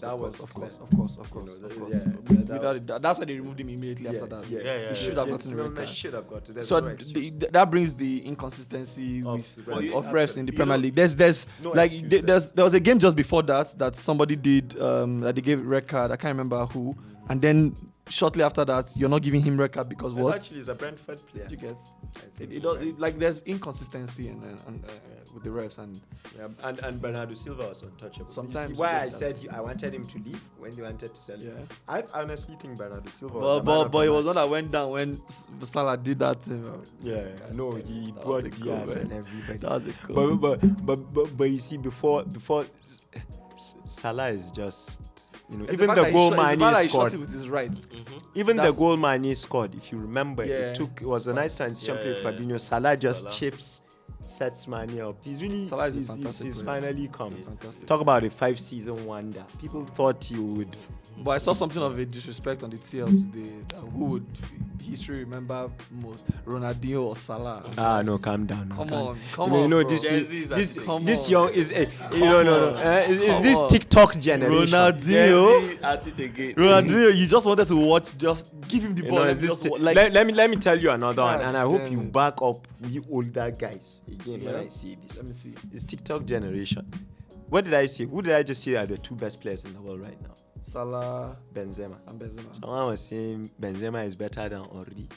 That's why they removed him immediately after that. He should have James gotten a red Milner card. should have gotten it. So that brings the inconsistency Of of refs. refs in the You Premier know, League. There's no like excuse there was a game just before that somebody did that they gave red card. I can't remember who, and then shortly after that you're not giving him red card because what? Actually, he's a Brentford player. You get I think like there's inconsistency and with the refs and and Bernardo Silva was untouchable. Sometimes You see why you I get said I wanted him to leave when they wanted to sell him. Yeah. I honestly think Bernardo Silva was but it was one that went down when Salah did that thing. Yeah, no, he That brought was a goal, Diaz man. and everybody. That was a goal. But you see, before Salah is just, It's even fact the that goal it's the fact Mane that he shot scored. it with his right. Even the That's- goal Mane scored, if you remember, Yeah. it was a nice transition play with Yeah. Fabinho. Salah just Salah. chips, sets Mane up. He's really, Salah is a he's fantastic player. finally come. He's fantastic. Talk about a 5-season wonder. People thought he would. But I saw something of a disrespect on the TL today. Who would history remember most? Ronaldo or Salah? No, calm down. no, Come calm- on, come on, know bro. this Gen Z is this at Come this on. young is a no. Is Come this on. TikTok generation? Ronaldo, at it again. Ronaldo, you just wanted to watch. Just give him the You ball. know, and is this just ti- wa- like let me tell you another one, God and I hope damn you it. back up you older guys again when Yeah. I say this. let me see. It's TikTok generation. What did I say? Who did I just say are the two best players in the world right now? Salah Benzema. and Benzema. Someone was saying Benzema is better than Henry.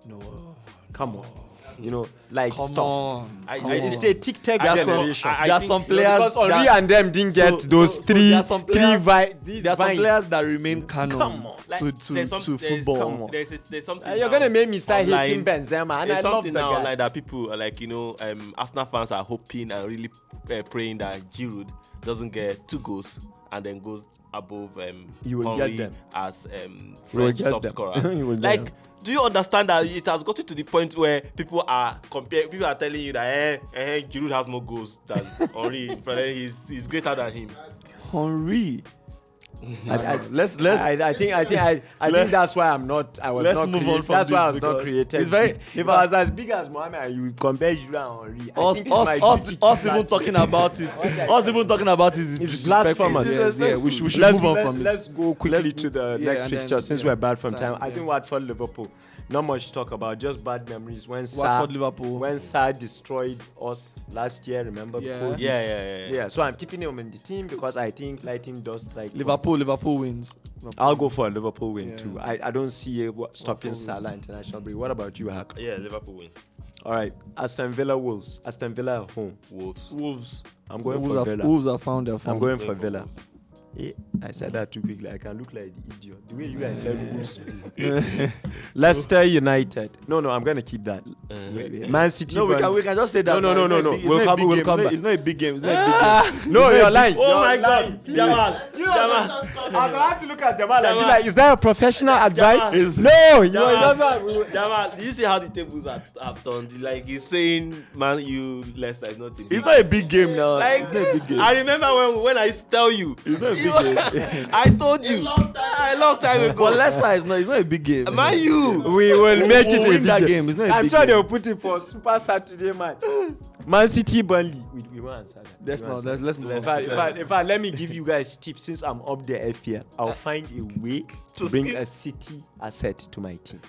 No, Come on. Like come stop. on. I- come I- It's on. the TikTok I- generation. I- There are think- some players because Henry that- and them didn't get so- those so three there are some players- these There are some vines. players that remain canon Come on. to football. Come on. There's something. You're now gonna make me start online. hating Benzema, and There's I love something the now guy. like that. People are like, Arsenal fans are hoping and really praying that Giroud doesn't get 2 goals and then goes above You will Henry get them. as will French get top them. scorer. You will get Like, them. do you understand that it has gotten to the point where people are telling you that Giroud has more goals than Henry, but then he's greater than him. Henry. Let's. I think that's why I'm not. I was Let's not. move created. on from That's why I this was not because created. it's very- If I was as big as Mohamed and you compare Giroud and Henry, I think it's my Us duty to even start talking with. about it. Us even talking about it is It's disrespectful. blasphemous. Yeah, we should Let's move on from Let's it. go quickly Let's- to the yeah, next and fixture then- since yeah, we're bad from time. I yeah. think Watford Liverpool. Not much to talk about, just bad memories. When Watford, Liverpool. when Sarr destroyed us last year, remember? Yeah. Before he- Yeah. So I'm keeping him in the team because I think lighting does strike. Liverpool wins. I'll go for a Liverpool win Yeah. too. I don't see it stopping Salah international break. What about you, Hak? Yeah, Liverpool win. All right, Aston Villa Wolves. Aston Villa at home. Wolves. I'm going for Villa. Wolves have found their form. I'm going for Going for Villa. Wolves. Yeah, I said that too quickly. I can look like the idiot. The way you guys said Wolves. Leicester United. No, I'm gonna keep that. Man City. No, Burnley. we can just say that. No. It's not a big- We'll it's come not- back. It's not a big game. It's not a big game. No, you're lying. Oh You're my lying. God, Jamal. I had to look at Jamal and be like, is that a professional advice? Is- No, you're Jamal. not. Jamal, do you see how the tables have turned? Like he's saying, man, you Leicester is not a big It's not a big game now. Like, It's not a big game. I remember when I used to tell you. It's not a big game. I told you. A long time ago. But Leicester is not. It's not a big game. Man, you. We will make it We'll a win big that game. game. It's not a I'm big sure game. they'll put it for Super Saturday match. Man City Burnley. We won't answer that. Let's not. Let's move In on. fact, let me give you guys tips since I'm up the FPL. I'll find a way to bring a City asset to my team.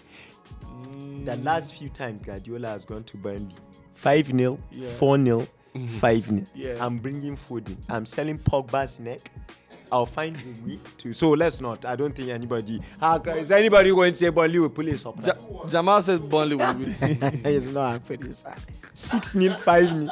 The last few times Guardiola has gone to Burnley, 5-0, Yeah. 4-0, 5-0. Yeah. I'm bringing food in. I'm selling Pogba's neck. I'll find him weak too. So let's not. I don't think anybody. Is anybody going to say Burnley will pull it up? Jamal says Burnley will win. It's not happening. 6-0, 5-0.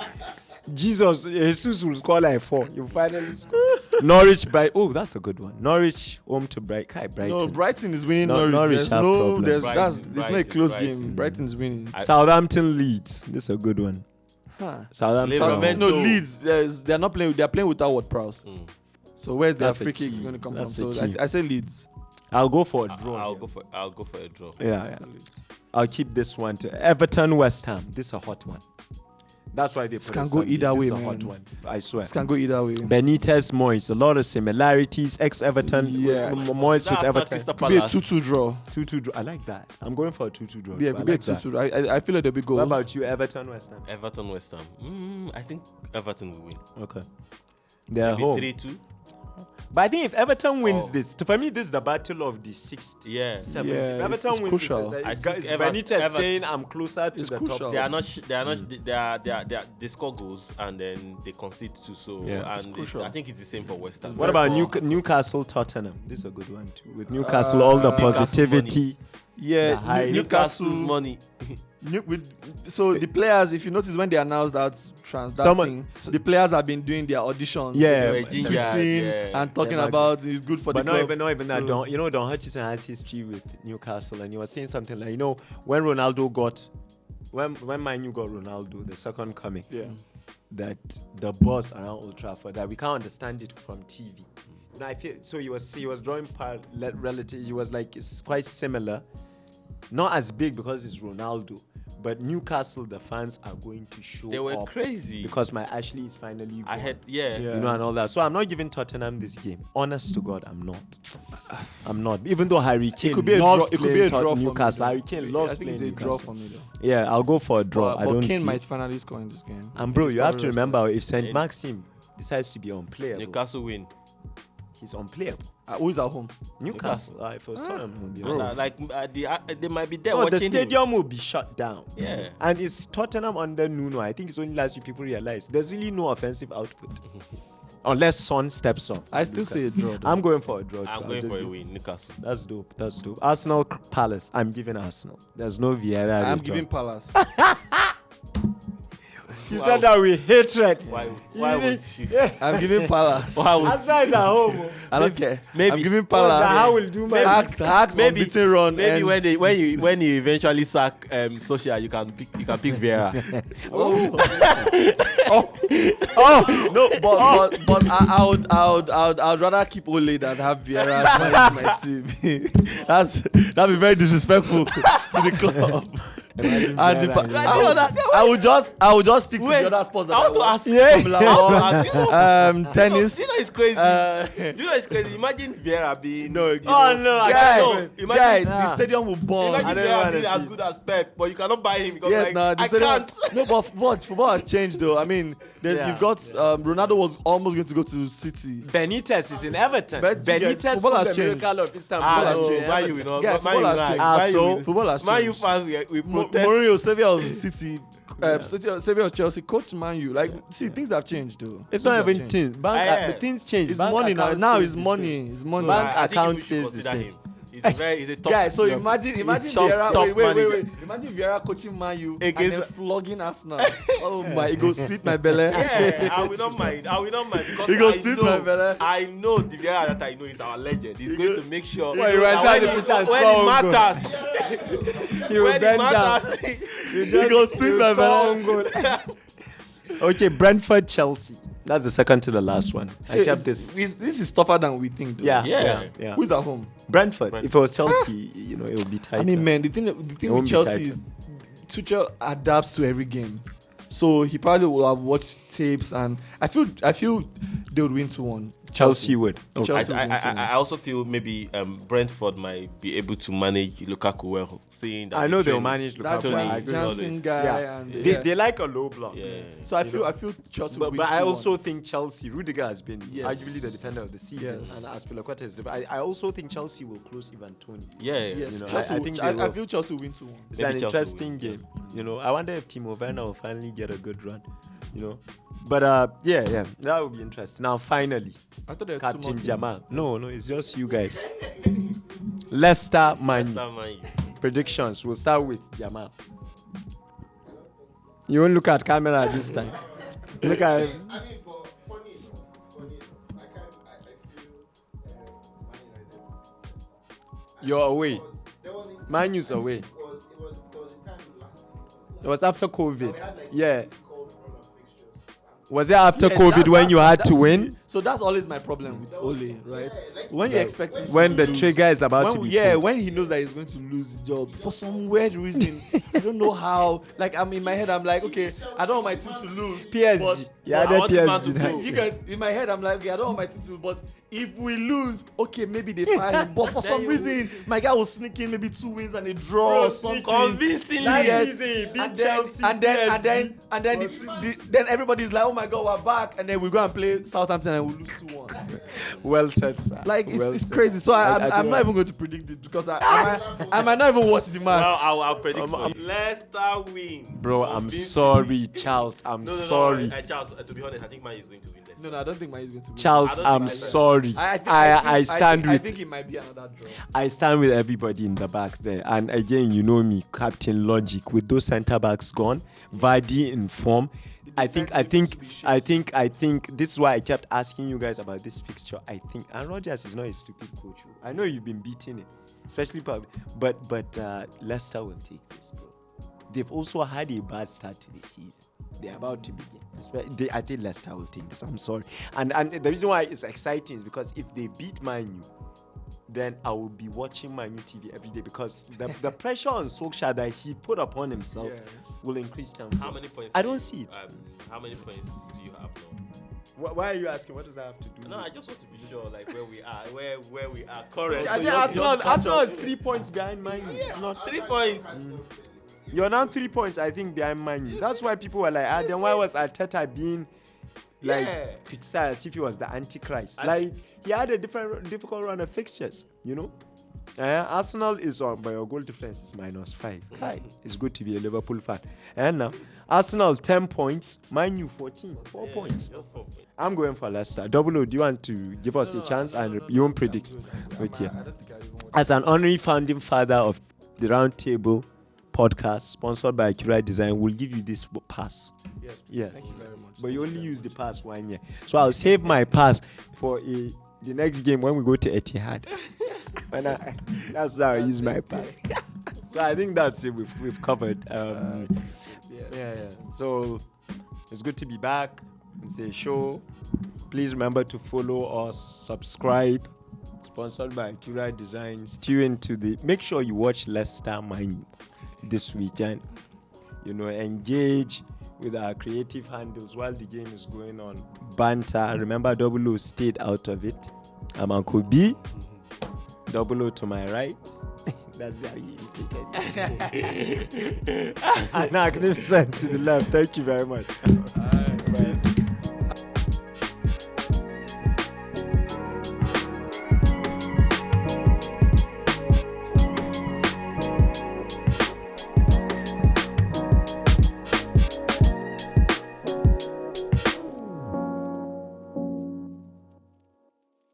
Jesus will score like 4. You finally score. Norwich, Brighton. Oh, that's a good one. Norwich home to Brighton. No, Brighton is winning. No, Norwich There's have no, problems. there's not a close Brighton. game. Brighton is winning. Southampton Leeds. This is a good one. Southampton. Liverpool. No, Leeds. They're not playing. They're playing without Ward-Prowse. So where's their That's a free kicks key. going to come That's from? a So key. I say Leeds. I'll go for a draw. I'll go for a draw. Yeah. I'll keep this one to Everton West Ham. This is a hot one. That's why they put can it go Sunday. either This way, is a man. hot one. I swear. This can go either way. Benitez, Moyes, a lot of similarities. Ex-Everton, Yeah. Moyes with Everton. Could be a 2-2 draw. 2-2 draw. I like that. I'm going for a 2-2 draw. Yeah, too. could I be a like that. 2-2. I feel like there'll be goals. What about you, Everton West Ham? Everton West Ham. I think Everton will win. Okay. They're Maybe home. 3-2. But I think if Everton wins Oh. this, for me, this is the battle of the 60. Yeah. 70. Yeah, If Everton it's wins crucial. this, I it's think Benitez Everton- saying I'm closer to It's the crucial. top. They are not. They score goals and then they concede too. So Yeah, it's and crucial. I think it's the same for West Ham. What about Newcastle Tottenham? This is a good one too. With Newcastle, all the Newcastle positivity. Yeah, The high- Newcastle's money? So the players, if you notice when they announced that Someone- thing, the players have been doing their auditions. Yeah, They were but- gingered, tweeting yeah. and talking Yeah, about it's good for But the not club. even that. So- Don Hutchison has history with Newcastle, and he was saying something like, when Ronaldo got, when Man U got Ronaldo, the second coming, Yeah. that the buzz around Old Trafford, that we can't understand it from TV. I feel so. He was drawing relatives. He was like, it's quite similar, not as big because it's Ronaldo, but Newcastle, the fans are going to show They were up crazy. because my Ashley is finally I gone. had Yeah. and all that. So I'm not giving Tottenham this game. Honest to God, I'm not. Even though Harry Kane could be a loves draw. It could be playing a draw for me, Newcastle. though. Harry Kane loves I think playing it's a draw Newcastle. for me though. Yeah, I'll go for a draw. I But don't Kane see. might finally score in this game. And bro, He's you have to probably remember if Saint Yeah. Maxim decides to be unplayable, Newcastle win. he's unplayable. who is at home? Newcastle, if it was Tottenham, he'll be Bro. unplayable. They might be there No, watching the stadium will be shut down. Yeah. And it's Tottenham under Nuno. I think it's only last week people realize there's really no offensive output. Unless Son steps up. I still say a draw. though. I'm going for a draw. I'm too. I'll going just for a give- win. Newcastle. That's dope. Arsenal Palace. I'm giving Arsenal. There's no Vieira. I'm return. giving Palace. You said that with hatred. Why You would did- you? I'm giving Palace. Why would Arsenal is at home. I don't care. maybe- I'm giving Palace. Palace. How will do my Hacks maybe- unbeaten run. Maybe ends. when you eventually sack Solskjaer, you can pick Vieira. No, but I would rather keep Ole than have Vieira as my team. That'd be very disrespectful to the club. Imagine And Vieira the, and- I would just stick to Wait, the other sports that I want to want. ask Yeah. Formula you. One, tennis. Do you know it's crazy? Uh, Do you know it's crazy? Imagine Vieira being. No, you Oh, know, no, I guy, can't. No, guy, imagine, the stadium will burn. imagine I don't Vieira wanna being as see. good as Pep, but you cannot buy him because Yes, like, the I stadium. can't. No, but football has changed though. I mean, Yeah. you've got Ronaldo was almost going to go to City. Benitez is in Everton. But Benitez football has the changed. miracle of Istanbul. Football has is in changed. Man Everton. U, no, Yeah, Man football U, has right. changed. Man U, So, Football has Man U changed. fans, we protest. Mourinho, savior of City, savior of Chelsea, coach Man U. Like, see, things have changed though. It's Things not have even changed. things. Bank, Yeah. the things change. It's Bank money now. account Now stays it's the money. same. It's money. Bank I think account we should stays the consider same. him. He's a top. Guy, so Yeah. imagine top Vieira. Wait. manager. Imagine Vieira coaching Man U and Against- then flogging Arsenal. Oh my, it goes sweet my belly. Yeah, I will not mind because He goes sweet my fella. I know the Vieira that I know is our legend. He's going to make sure Well, you that enter the when pitch and it score matters, He will when it bend down. matters, He goes sweet my belly. Okay, Brentford, Chelsea. That's the second to the last one. I kept this. This is tougher than we think though. Yeah. Who's at home? Brentford. If it was Chelsea, it would be tight. I mean, man, the thing It with won't be Chelsea tighter. is Tuchel adapts to every game. So he probably will have watched tapes, and I feel they would win 2-1. Chelsea would. Okay. Chelsea I also feel maybe Brentford might be able to manage Lukaku well, seeing that I know they'll manage that Lukaku. I agree. Jansen guy. Yeah. And They like a low block. Yeah. So I feel Chelsea. But will I win 2-1. also think Chelsea, Rudiger has been Yes. arguably the defender of the season, Yes. and Aspilicueta is. I also think Chelsea will close even Tony. Yeah. Yes, You know, Chelsea I will- think they I will. feel Chelsea will win 2-1. It's Maybe an Chelsea will interesting win, game. You know, I wonder if Timo Werner will finally get a good run. You know, but yeah, that would be interesting. Now, finally, I thought they were Captain 2 more Jamal. No, it's just you guys. Leicester, Man U. Leicester, Man U. Predictions. We'll start with Jamal. You won't look at camera this time. Look at him. I mean, but funny enough, I feel Man United. You're away. There was a Man U's away. there was a time last season. It was after We COVID. had like Yeah. difficult run of fixtures. Was it after Yes, COVID when you had to see, win? So that's always my problem with Ole, right? When you expect him When to the lose, trigger is about to be pulled. when he knows that he's going to lose his job for some weird reason, I don't know how. Like I'm in my head, I'm like, okay, I don't want my team to lose. PSG. Yeah, I want this man PSG. to go. You get in my head, I'm like, okay, I don't want my team to lose, but if we lose, okay, maybe they fire him. But for some reason, my guy will sneak in maybe 2 wins and a draw or something. Convincingly. Yes. season, beat And then, Chelsea, and then, and then, PSG. and then, then everybody's like, oh my god, we're back, and then we go and play Southampton and we lose 2-1. Well said, sir. Like Well it's said. crazy. So I'm think not even going to predict it because I might not even watch the match. Well, I'll predict for you. Leicester win. Bro, I'm Convincingly. sorry, Charles. I'm No, sorry. Charles, to be honest, I think Man U is going to win Leicester. No, I don't think Man is going to win. Charles, I don't I'm think sorry. I stand I with think it might be another draw. I stand with everybody in the back there. And again, you know me, Captain Logic. With those centre backs gone, Vardy in form. I think this is why I kept asking you guys about this fixture. I think and Rodgers is not a stupid coach. I know you've been beating it, especially but Leicester will take this. Bro. They've also had a bad start to the season. They're about to begin. I think Leicester will take this. I'm sorry. And the reason why it's exciting is because if they beat Man U, then I will be watching Man U TV every day because the pressure on Solskjaer that he put upon himself will increase tenfold. How many points? I don't see it. How many points do you have now? Why are you asking? What does that have to do? No, I just want to be sure, like where we are, where we are currently. I think Arsenal is 3 points behind Man U. It's not 3 points. You're now 3 points, I think, behind Man U. That's why people were like, then why was Arteta being criticized as if he was the Antichrist? Like he had a difficult run of fixtures, you know. Arsenal is on, but your goal difference is -5. It's good to be a Liverpool fan. And now Arsenal 10 points, Man U 14, 4 points. Just 4 points. I'm going for Leicester. Double O, do you want to give us a chance and you won't predict? Okay. I don't think I even watch. As an honorary founding father of the Round Table podcast, sponsored by Accurate Design, we'll give you this pass. Yes, please. Yes. Thank you very much. But you only use the pass 1 year. So I'll save my pass for the next game when we go to Etihad. That's how I use my pass. So I think that's it. We've covered. Yeah. So it's good to be back. It's a show. Please remember to follow us, subscribe. Sponsored by Accurate Design. Make sure you watch Leicester Man U this weekend. You know, engage with our creative handles while the game is going on. Banter. Remember, Double O stayed out of it. I'm Uncle B. Double O to my right. That's how you take it. And Magnificent to the left. Thank you very much.